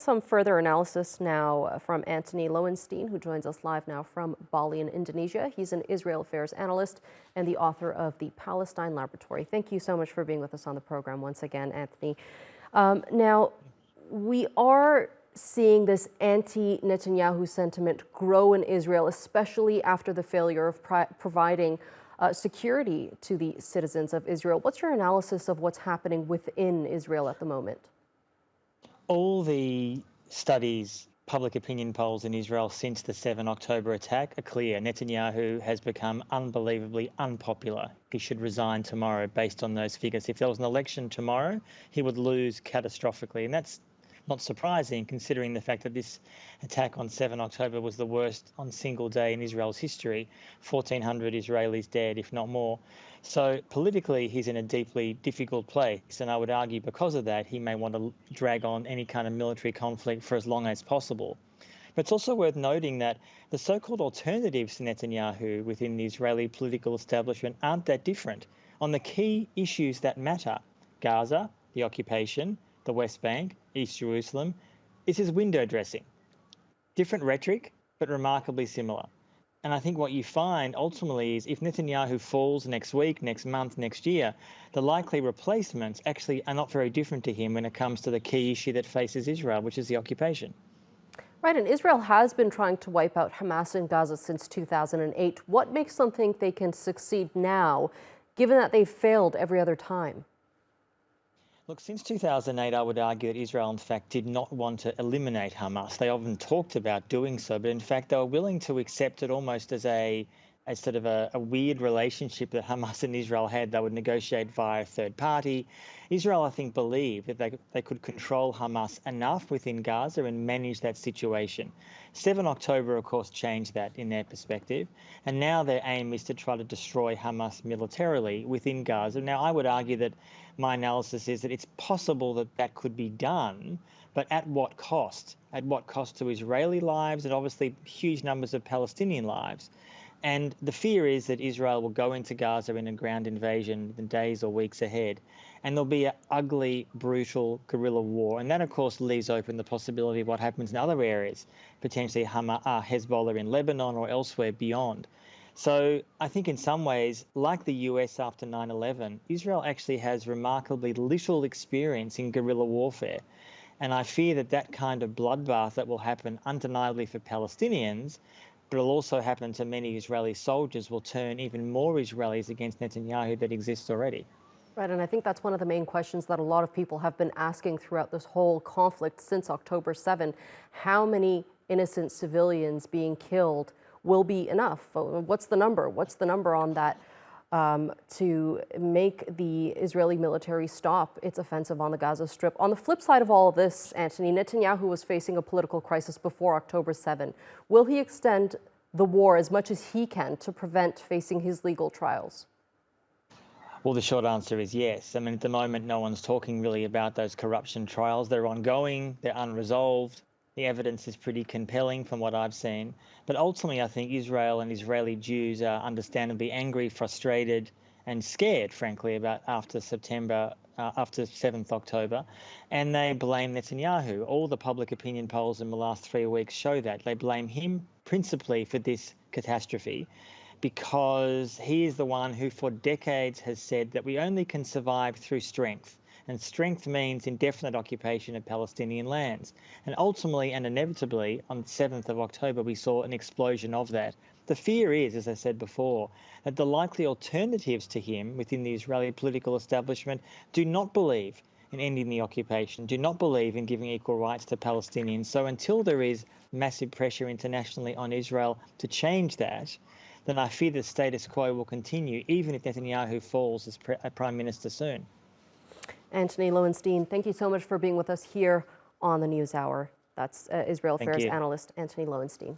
some further analysis now from Antony Loewenstein, who joins us live now from Bali in Indonesia. He's an Israel affairs analyst and the author of the Palestine Laboratory. Thank you so much for being with us on the program once again, Anthony. Now, we are seeing this anti-Netanyahu sentiment grow in Israel, especially after the failure of providing security to the citizens of Israel. What's your analysis of what's happening within Israel at the moment? All the studies, public opinion polls in Israel since the 7 October attack are clear. Netanyahu has become unbelievably unpopular. He should resign tomorrow based on those figures. If there was an election tomorrow, he would lose catastrophically. And that's not surprising considering the fact that this attack on 7 October was the worst on single day in Israel's history. 1,400 Israelis dead, if not more. So politically, he's in a deeply difficult place. And I would argue because of that, he may want to drag on any kind of military conflict for as long as possible. But it's also worth noting that the so-called alternatives to Netanyahu within the Israeli political establishment aren't that different on the key issues that matter: Gaza, the occupation, the West Bank, East Jerusalem. This is window dressing. Different rhetoric, but remarkably similar. And I think what you find ultimately is if Netanyahu falls next week, next month, next year, the likely replacements actually are not very different to him when it comes to the key issue that faces Israel, which is the occupation. Right, and Israel has been trying to wipe out Hamas in Gaza since 2008. What makes them think they can succeed now, given that they've failed every other time? Look, since 2008, I would argue that Israel, in fact, did not want to eliminate Hamas. They often talked about doing so, but in fact, they were willing to accept it almost as a sort of a weird relationship that Hamas and Israel had. They would negotiate via a third party. Israel, I think, believed that they could control Hamas enough within Gaza and manage that situation. 7 October, of course, changed that in their perspective. And now their aim is to try to destroy Hamas militarily within Gaza. Now, I would argue that my analysis is that it's possible that that could be done, but at what cost? At what cost to Israeli lives and obviously huge numbers of Palestinian lives? And the fear is that Israel will go into Gaza in a ground invasion in days or weeks ahead, and there'll be an ugly, brutal guerrilla war. And that, of course, leaves open the possibility of what happens in other areas, potentially Hezbollah in Lebanon or elsewhere beyond. So I think in some ways, like the US after 9/11, Israel actually has remarkably little experience in guerrilla warfare. And I fear that that kind of bloodbath that will happen undeniably for Palestinians, but it'll also happen to many Israeli soldiers, will turn even more Israelis against Netanyahu that exists already. Right, and I think that's one of the main questions that a lot of people have been asking throughout this whole conflict since October 7. How many innocent civilians being killed will be enough? What's the number? What's the number on that to make the Israeli military stop its offensive on the Gaza Strip? On the flip side of all of this, Antony, Netanyahu was facing a political crisis before October 7. Will he extend the war as much as he can to prevent facing his legal trials? Well, the short answer is yes. I mean, at the moment, no one's talking really about those corruption trials. They're ongoing, they're unresolved. The evidence is pretty compelling from what I've seen. But ultimately, I think Israel and Israeli Jews are understandably angry, frustrated, and scared, frankly, about after 7th October. And they blame Netanyahu. All the public opinion polls in the last 3 weeks show that. They blame him principally for this catastrophe, because he is the one who for decades has said that we only can survive through strength. And strength means indefinite occupation of Palestinian lands. And ultimately and inevitably, on 7th of October, we saw an explosion of that. The fear is, as I said before, that the likely alternatives to him within the Israeli political establishment do not believe in ending the occupation, do not believe in giving equal rights to Palestinians. So until there is massive pressure internationally on Israel to change that, then I fear the status quo will continue, even if Netanyahu falls as Prime Minister soon. Antony Loewenstein, thank you so much for being with us here on the NewsHour. That's Israel Affairs analyst Antony Loewenstein.